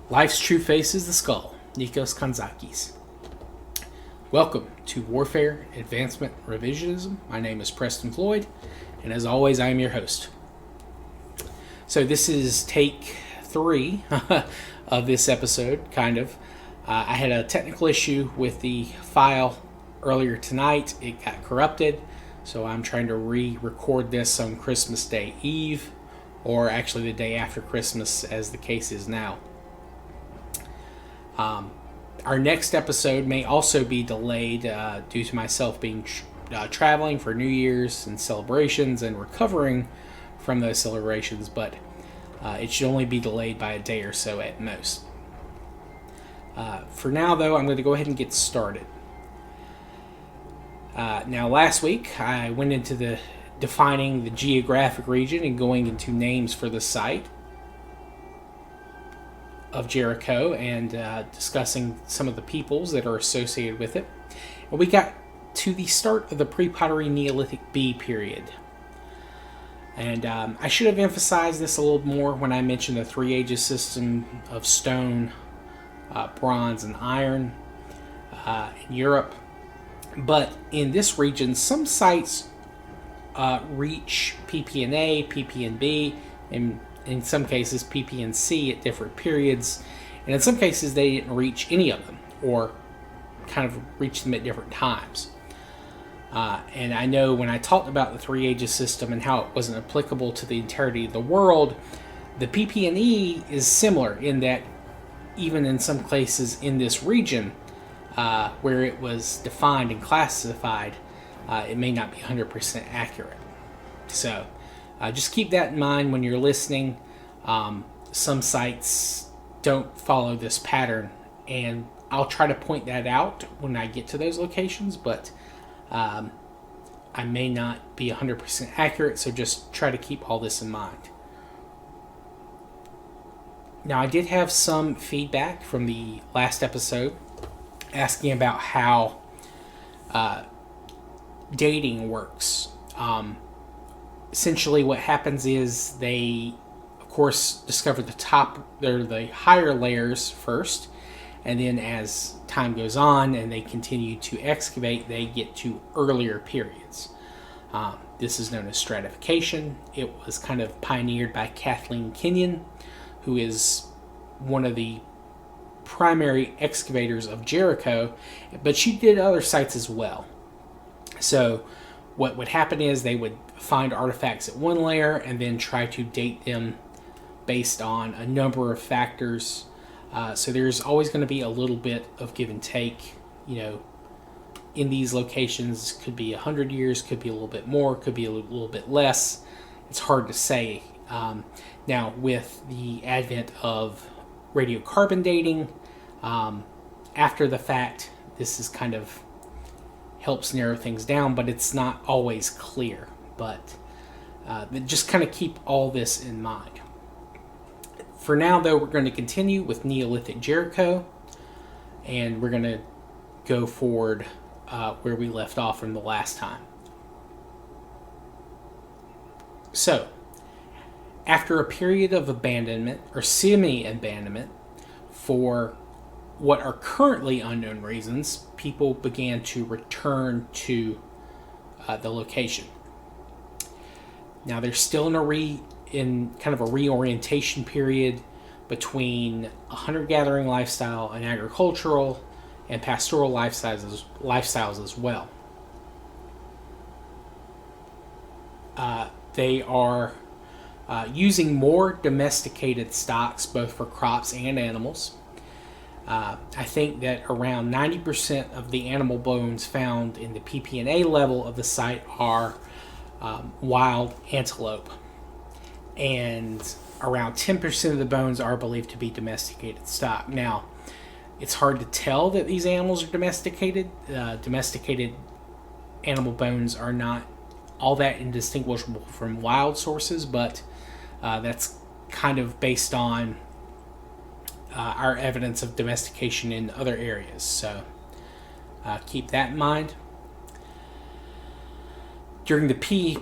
Life's true face is the skull, Nikos Kanzakis. Welcome to Warfare, Advancement, Revisionism. My name is Preston Floyd, and as always, I am your host. So this is take 3 of this episode, kind of. I had a technical issue with the file earlier tonight. It got corrupted, so I'm trying to re-record this on Christmas Day Eve, or actually the day after Christmas, as the case is now. Our next episode may also be delayed due to myself being traveling for New Year's and celebrations and recovering from those celebrations, but it should only be delayed by a day or so at most. For now, though, I'm going to go ahead and get started. Now, last week, I went into the defining the geographic region and going into names for the site of Jericho and discussing some of the peoples that are associated with it. And we got to the start of the Pre-Pottery Neolithic B period. And I should have emphasized this a little more when I mentioned the Three Ages system of stone, bronze, and iron in Europe. But in this region, some sites reach PP and A, PP and B, and in some cases PP and C at different periods, and in some cases they didn't reach any of them, or kind of reach them at different times. And I know when I talked about the Three Ages system and how it wasn't applicable to the entirety of the world, the PP and E is similar in that even in some places in this region where it was defined and classified, it may not be 100% accurate. So just keep that in mind when you're listening. Some sites don't follow this pattern, and I'll try to point that out when I get to those locations, but I may not be 100% accurate, so just try to keep all this in mind. Now, I did have some feedback from the last episode asking about how dating works. Essentially what happens is they, of course, discover the higher layers first, and then as time goes on and they continue to excavate, they get to earlier periods. This is known as stratification. It was kind of pioneered by Kathleen Kenyon, who is one of the primary excavators of Jericho, but she did other sites as well. So what would happen is they would find artifacts at one layer and then try to date them based on a number of factors. So there's always going to be a little bit of give and take. In these locations, could be 100 years, could be a little bit more, could be a little bit less. It's hard to say. Now, with the advent of radiocarbon dating, after the fact, this is kind of helps narrow things down, but it's not always clear. But just kind of keep all this in mind. For now, though, we're going to continue with Neolithic Jericho, and we're going to go forward where we left off from the last time. So, after a period of abandonment, or semi-abandonment, for what are currently unknown reasons, people began to return to the location. Now, they're still in kind of a reorientation period between a hunter-gathering lifestyle and agricultural and pastoral lifestyles as well. They are using more domesticated stocks, both for crops and animals. I think that around 90% of the animal bones found in the PP&A level of the site are wild antelope, and around 10% of the bones are believed to be domesticated stock. Now, it's hard to tell that these animals are domesticated. Domesticated animal bones are not all that indistinguishable from wild sources, but that's kind of based on our evidence of domestication in other areas. So keep that in mind. During the P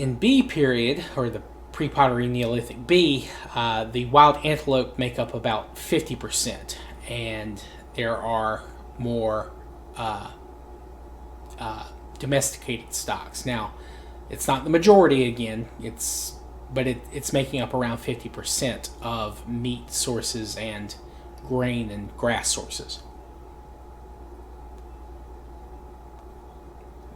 and B period, or the Pre-Pottery Neolithic B, the wild antelope make up about 50%, and there are more domesticated stocks. Now, it's not the majority again, but it's making up around 50% of meat sources and grain and grass sources.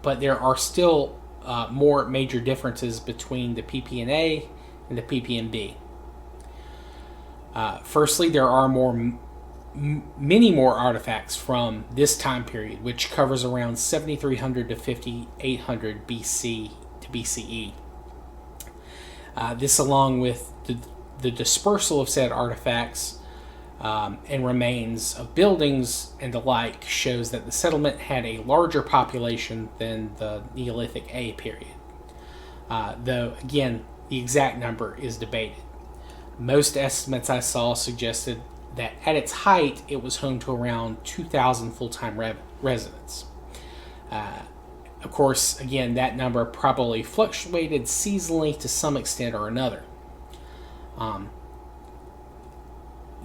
But there are still more major differences between the PP&A and the PP&B. Firstly, there are many more artifacts from this time period, which covers around 7300 to 5800 BC to BCE. This, along with the dispersal of said artifacts and remains of buildings and the like, shows that the settlement had a larger population than the Neolithic A period. Though, again, the exact number is debated. Most estimates I saw suggested that at its height, it was home to around 2,000 full-time residents. Of course, again, that number probably fluctuated seasonally to some extent or another.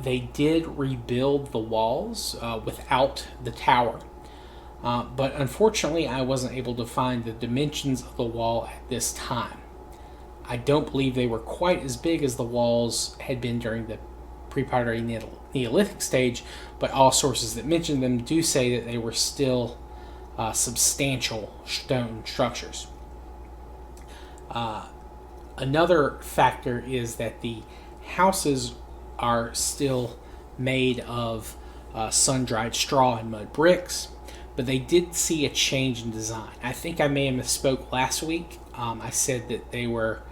They did rebuild the walls without the tower, but unfortunately I wasn't able to find the dimensions of the wall at this time. I don't believe they were quite as big as the walls had been during the Pre-Pottery Neolithic stage, but all sources that mention them do say that they were still substantial stone structures. Another factor is that the houses are still made of sun-dried straw and mud bricks, but they did see a change in design. I think I may have misspoke last week. I said that they were,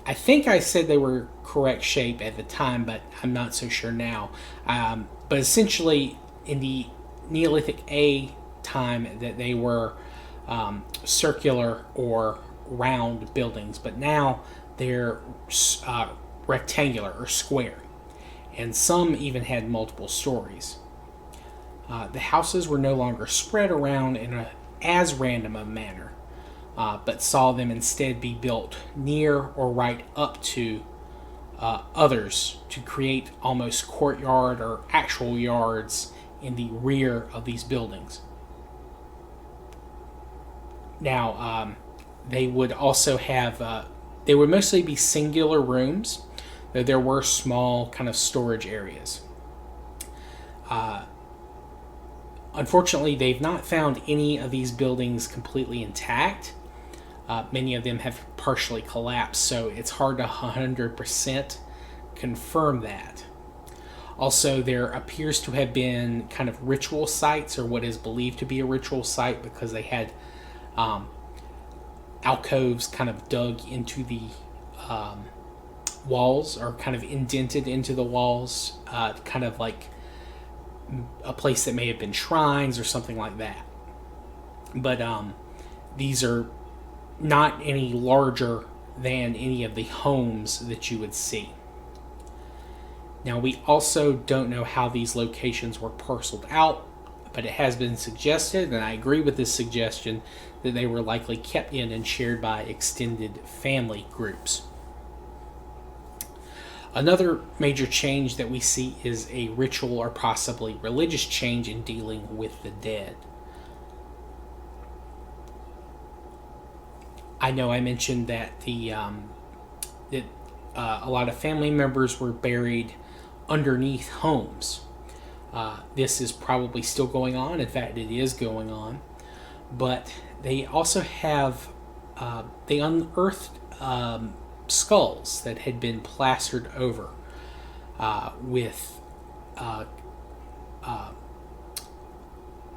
I think I said they were correct shape at the time, but I'm not so sure now. But essentially, in the Neolithic A time, that they were circular or round buildings, but now they're rectangular or square, and some even had multiple stories. The houses were no longer spread around in as random a manner, but saw them instead be built near or right up to others to create almost courtyard or actual yards in the rear of these buildings. Now, they would also have, they would mostly be singular rooms, though there were small kind of storage areas. Unfortunately, they've not found any of these buildings completely intact. Many of them have partially collapsed, so it's hard to 100% confirm that. Also, there appears to have been kind of ritual sites, or what is believed to be a ritual site, because they had alcoves kind of dug into the walls, or kind of indented into the walls, kind of like a place that may have been shrines or something like that. But these are not any larger than any of the homes that you would see. Now, we also don't know how these locations were parceled out, but it has been suggested, and I agree with this suggestion, that they were likely kept in and shared by extended family groups. Another major change that we see is a ritual or possibly religious change in dealing with the dead. I know I mentioned that a lot of family members were buried underneath homes. This is probably still going on. In fact, it is going on. But they also have, they unearthed skulls that had been plastered over with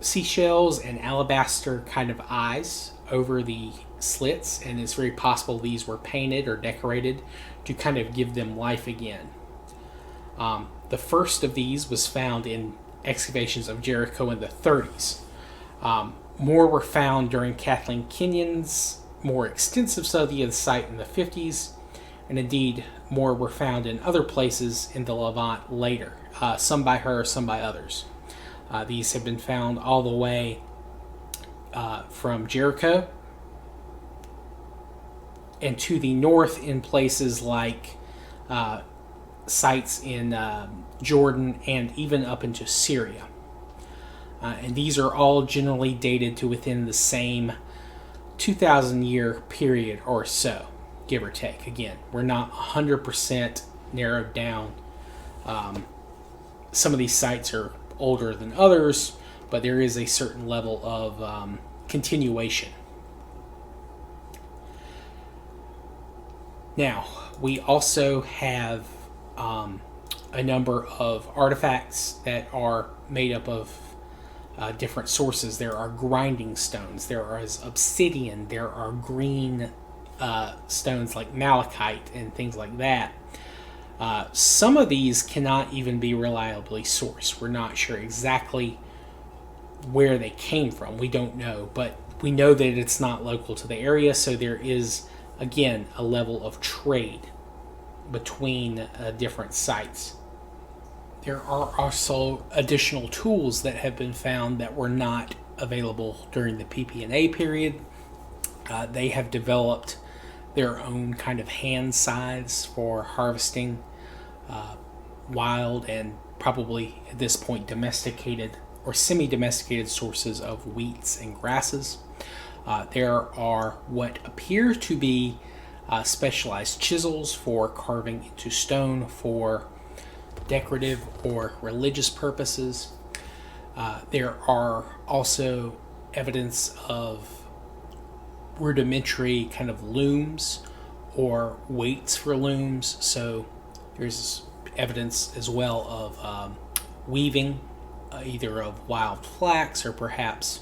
seashells and alabaster kind of eyes over the slits, and it's very possible these were painted or decorated to kind of give them life again. The first of these was found in excavations of Jericho in the 30s. More were found during Kathleen Kenyon's more extensive study of the site in the 50s, and indeed more were found in other places in the Levant later, some by her, some by others. These have been found all the way from Jericho and to the north in places like sites in Jordan and even up into Syria. And these are all generally dated to within the same 2,000 year period or so, give or take. Again, we're not 100% narrowed down. Some of these sites are older than others, but there is a certain level of continuation. Now, we also have a number of artifacts that are made up of different sources. There are grinding stones, there is obsidian, there are green stones like malachite and things like that. Some of these cannot even be reliably sourced. We're not sure exactly where they came from. We don't know, but we know that it's not local to the area, so there is, again, a level of trade between different sites. There are also additional tools that have been found that were not available during the PP&A period. They have developed their own kind of hand scythes for harvesting wild and probably at this point domesticated or semi-domesticated sources of wheats and grasses. There are what appear to be specialized chisels for carving into stone for decorative or religious purposes. There are also evidence of rudimentary kind of looms or weights for looms. So there's evidence as well of weaving either of wild flax or perhaps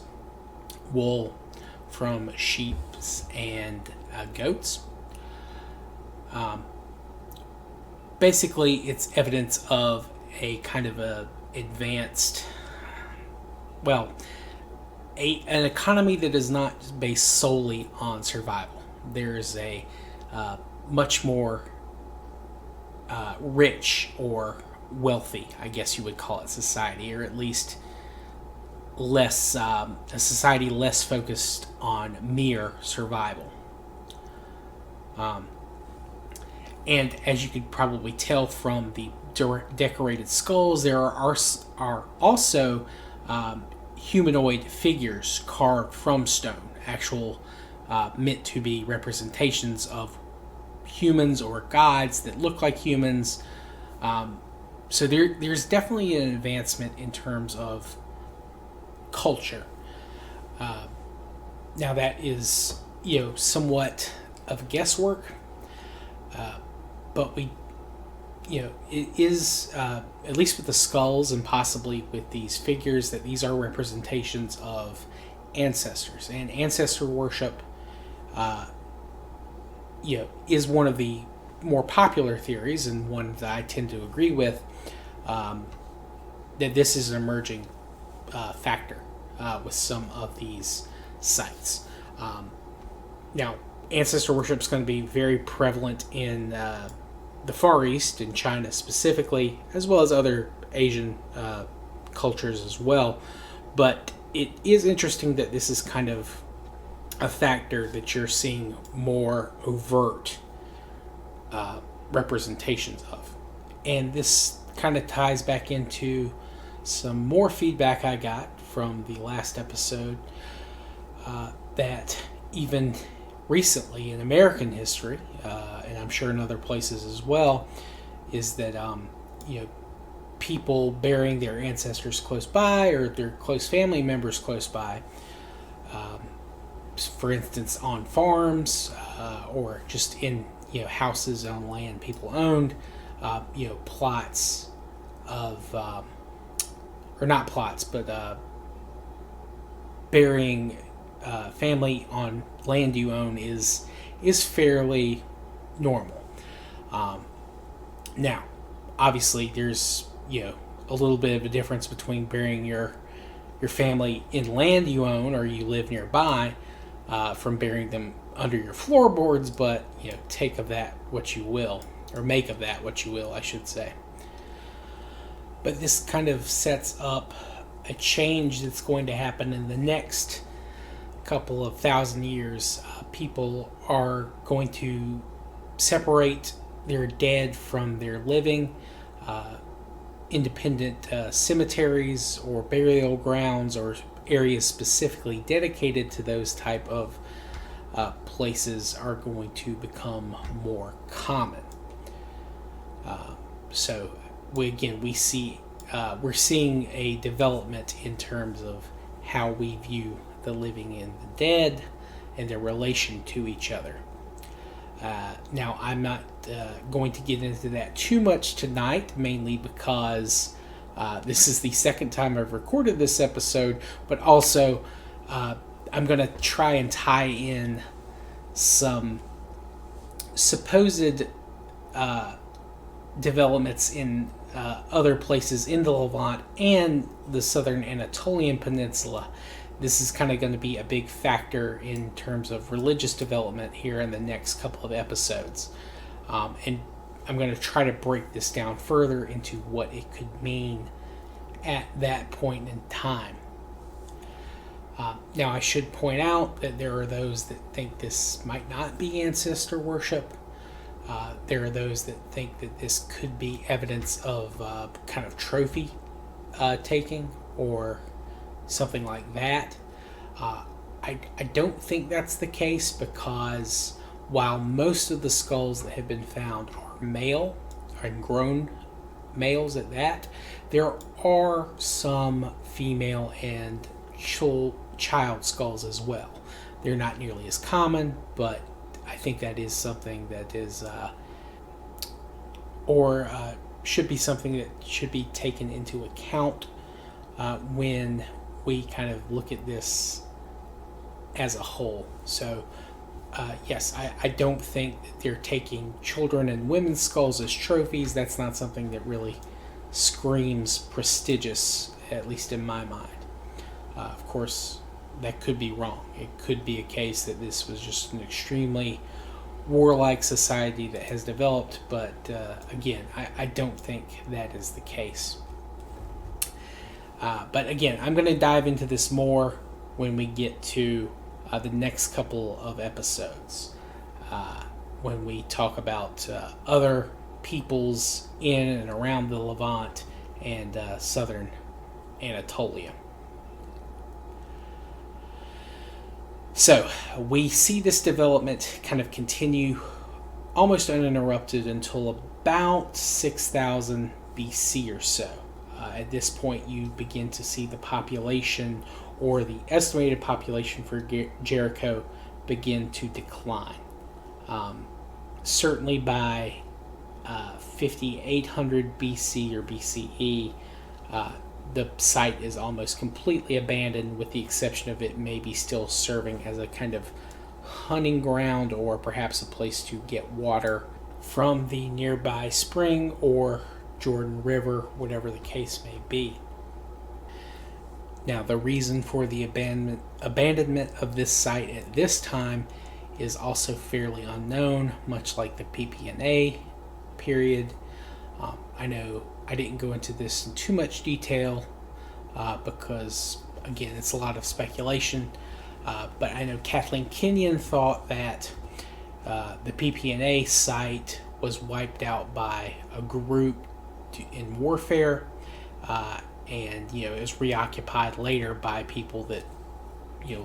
wool from sheep and goats. Basically, it's evidence of a kind of a advanced, an economy that is not based solely on survival. There's a much more rich or wealthy, I guess you would call it, society, or at least less a society less focused on mere survival. And as you could probably tell from the decorated skulls, there are also humanoid figures carved from stone, actual meant to be representations of humans or gods that look like humans. So there's definitely an advancement in terms of culture. Now that is, somewhat of guesswork. But it is, at least with the skulls and possibly with these figures, that these are representations of ancestors. And ancestor worship, is one of the more popular theories, and one that I tend to agree with, that this is an emerging factor with some of these sites. Now, ancestor worship is going to be very prevalent in the Far East, in China specifically, as well as other Asian cultures as well. But it is interesting that this is kind of a factor that you're seeing more overt representations of. And this kind of ties back into some more feedback I got from the last episode that even recently in American history, and I'm sure in other places as well, is that people burying their ancestors close by or their close family members close by, for instance on farms or just in houses on land people owned, plots of or not plots, but burying family on land you own is fairly normal. Now, obviously, there's a little bit of a difference between burying your family in land you own or you live nearby from burying them under your floorboards. But take of that what you will, or make of that what you will, I should say. But this kind of sets up a change that's going to happen in the next couple of thousand years, people are going to separate their dead from their living. Independent cemeteries or burial grounds or areas specifically dedicated to those type of places are going to become more common. So we're seeing a development in terms of how we view the living and the dead and their relation to each other. Now, I'm not going to get into that too much tonight, mainly because this is the second time I've recorded this episode, but also I'm going to try and tie in some supposed developments in other places in the Levant and the southern Anatolian Peninsula. This is kind of going to be a big factor in terms of religious development here in the next couple of episodes. And I'm going to try to break this down further into what it could mean at that point in time. Now, I should point out that there are those that think this might not be ancestor worship. There are those that think that this could be evidence of kind of trophy taking or something like that. I don't think that's the case, because while most of the skulls that have been found are male and grown males at that, there are some female and child skulls as well. They're not nearly as common, but I think that is something that is should be something that should be taken into account when we kind of look at this as a whole. So yes, I don't think that they're taking children and women's skulls as trophies. That's not something that really screams prestigious, at least in my mind. Of course, that could be wrong. It could be a case that this was just an extremely warlike society that has developed, but again, I don't think that is the case. But again, I'm going to dive into this more when we get to the next couple of episodes, when we talk about other peoples in and around the Levant and southern Anatolia. So we see this development kind of continue almost uninterrupted until about 6000 BC or so. At this point, you begin to see the population, or the estimated population for Jericho, begin to decline. Certainly by 5800 BC or BCE, the site is almost completely abandoned, with the exception of it maybe still serving as a kind of hunting ground, or perhaps a place to get water from the nearby spring or Jordan River, whatever the case may be. Now, the reason for the abandonment of this site at this time is also fairly unknown, much like the PPNA period. I know I didn't go into this in too much detail because, again, it's a lot of speculation. But I know Kathleen Kenyon thought that the PPNA site was wiped out by a group in warfare, and it was reoccupied later by people that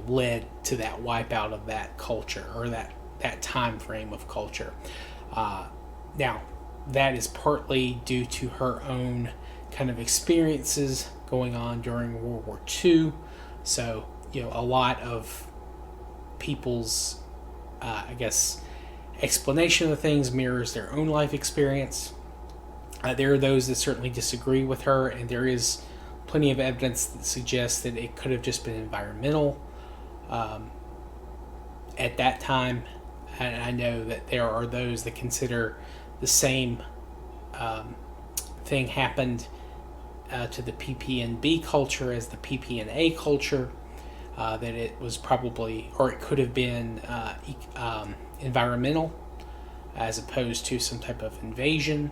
led to that wipeout of that culture, or that time frame of culture. Now, that is partly due to her own kind of experiences going on during World War II. So, a lot of people's, explanation of things mirrors their own life experience. There are those that certainly disagree with her, and there is plenty of evidence that suggests that it could have just been environmental at that time. And I know that there are those that consider the same thing happened to the PPNB culture as the PPNA culture, that it was probably, or it could have been environmental as opposed to some type of invasion.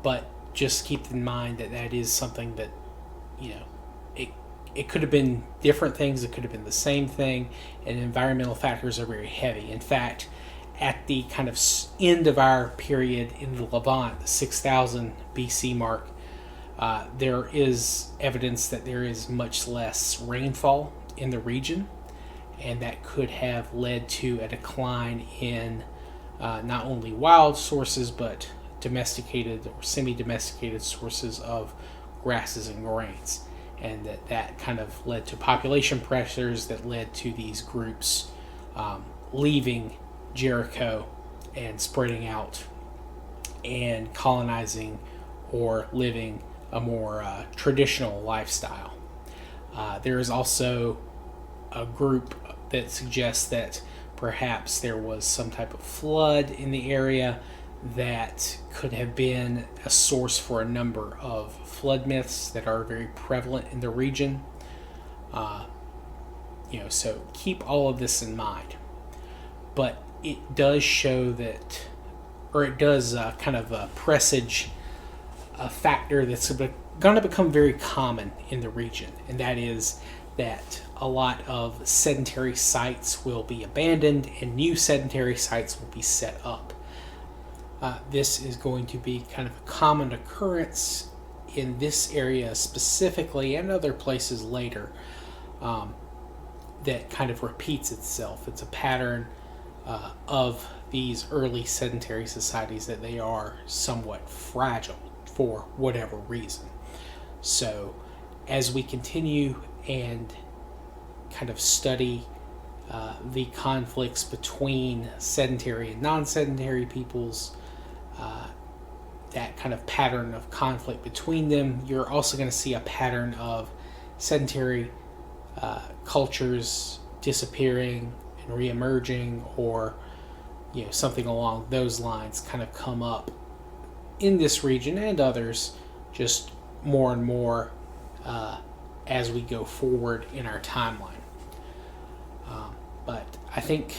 But just keep in mind that is something that, it could have been different things, it could have been the same thing, and environmental factors are very heavy. In fact, at the kind of end of our period in the Levant, the 6000 BC mark, there is evidence that there is much less rainfall in the region, and that could have led to a decline in not only wild sources but domesticated or semi-domesticated sources of grasses and grains, and that kind of led to population pressures that led to these groups leaving Jericho and spreading out and colonizing or living a more traditional lifestyle. There is also a group that suggests that perhaps there was some type of flood in the area that could have been a source for a number of flood myths that are very prevalent in the region. So keep all of this in mind. But it does show that, or it does kind of presage a factor that's going to become very common in the region, and that is that a lot of sedentary sites will be abandoned and new sedentary sites will be set up. This is going to be kind of a common occurrence in this area specifically and other places later, that kind of repeats itself. It's a pattern of these early sedentary societies that they are somewhat fragile for whatever reason. So as we continue and kind of study the conflicts between sedentary and non-sedentary peoples, that kind of pattern of conflict between them, you're also going to see a pattern of sedentary cultures disappearing and re-emerging, or something along those lines kind of come up in this region and others just more and more as we go forward in our timeline. But I think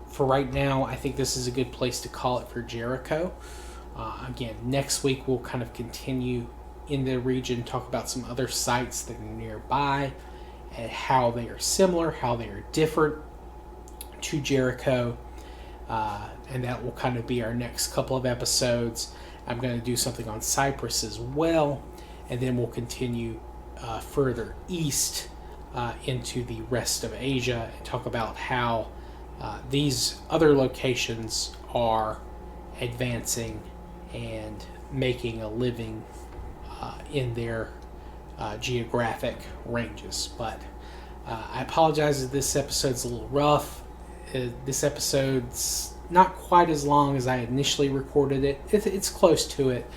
for right now, I think this is a good place to call it for Jericho. Again, next week we'll kind of continue in the region, talk about some other sites that are nearby and how they are similar, how they are different to Jericho. And that will kind of be our next couple of episodes. I'm going to do something on Cyprus as well, and then we'll continue further east into the rest of Asia and talk about how these other locations are advancing and making a living in their geographic ranges. But I apologize if this episode's a little rough. This episode's not quite as long as I initially recorded it. It's close to it.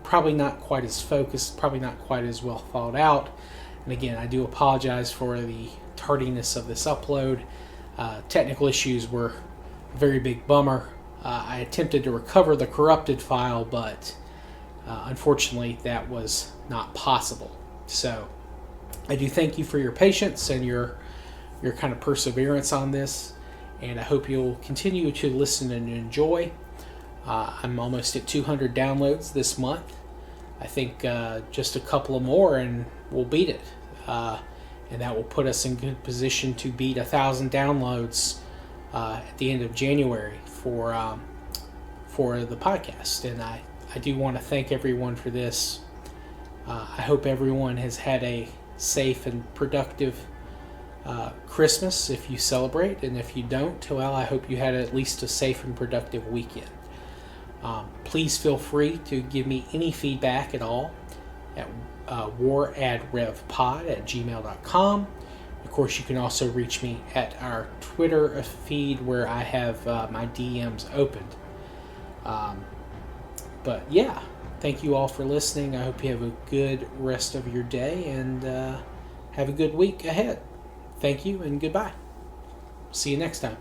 Probably not quite as focused, probably not quite as well thought out. And again, I do apologize for the tardiness of this upload. Technical issues were a very big bummer. I attempted to recover the corrupted file, but unfortunately that was not possible. So I do thank you for your patience and your kind of perseverance on this, and I hope you'll continue to listen and enjoy. I'm almost at 200 downloads this month. I think just a couple of more and we'll beat it. And that will put us in good position to beat 1,000 downloads at the end of January for the podcast. And I do want to thank everyone for this. I hope everyone has had a safe and productive Christmas if you celebrate, and if you don't, well, I hope you had at least a safe and productive weekend. Please feel free to give me any feedback at all at waradrevpod@gmail.com. Of course, you can also reach me at our Twitter feed where I have my DMs opened. But yeah, thank you all for listening. I hope you have a good rest of your day and have a good week ahead. Thank you and goodbye. See you next time.